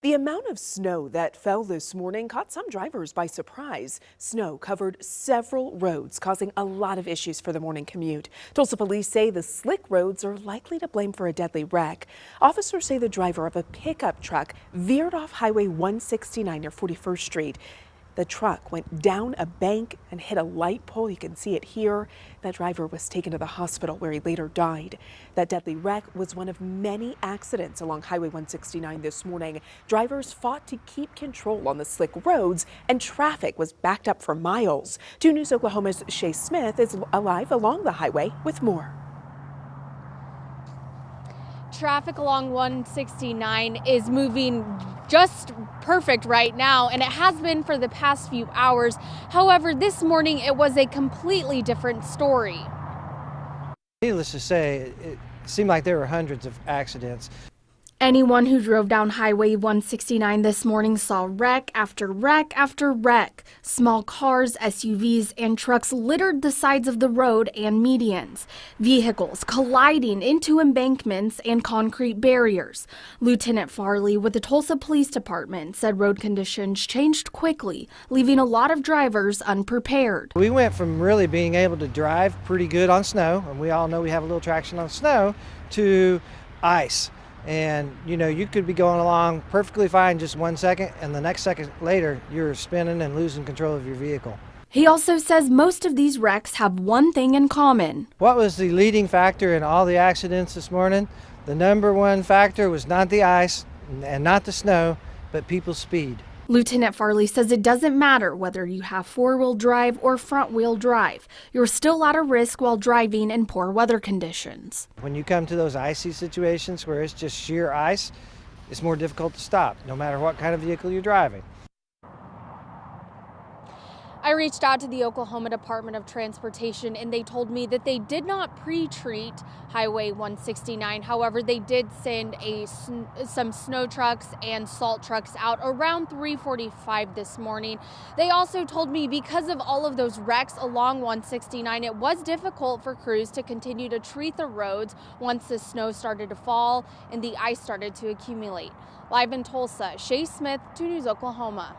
The amount of snow that fell this morning caught some drivers by surprise. Snow covered several roads, causing a lot of issues for the morning commute. Tulsa police say the slick roads are likely to blame for a deadly wreck. Officers say the driver of a pickup truck veered off Highway 169 near 41st Street. The truck went down a bank and hit a light pole. You can see it here. That driver was taken to the hospital where he later died. That deadly wreck was one of many accidents along Highway 169 this morning. Drivers fought to keep control on the slick roads and traffic was backed up for miles. 2 News Oklahoma's Shay Smith is alive along the highway with more. Traffic along 169 is moving just perfect right now, and it has been for the past few hours. However, this morning it was a completely different story. Needless to say, it seemed like there were hundreds of accidents. Anyone who drove down Highway 169 this morning saw wreck after wreck after wreck. Small cars, SUVs, and trucks littered the sides of the road and medians. Vehicles colliding into embankments and concrete barriers. Lieutenant Farley with the Tulsa Police Department said road conditions changed quickly, leaving a lot of drivers unprepared. We went from really being able to drive pretty good on snow, and we all know we have a little traction on snow, to ice. And you could be going along perfectly fine just 1 second, and the next second later you're spinning and losing control of your vehicle. He also says most of these wrecks have one thing in common. What was the leading factor in all the accidents this morning? The number one factor was not the ice and not the snow, but people's speed. Lieutenant Farley says it doesn't matter whether you have four-wheel drive or front-wheel drive. You're still at a risk while driving in poor weather conditions. When you come to those icy situations where it's just sheer ice, it's more difficult to stop, no matter what kind of vehicle you're driving. I reached out to the Oklahoma Department of Transportation and they told me that they did not pre-treat Highway 169. However, they did send some snow trucks and salt trucks out around 3:45 this morning. They also told me because of all of those wrecks along 169, it was difficult for crews to continue to treat the roads once the snow started to fall and the ice started to accumulate. Live in Tulsa, Shay Smith, 2 News Oklahoma.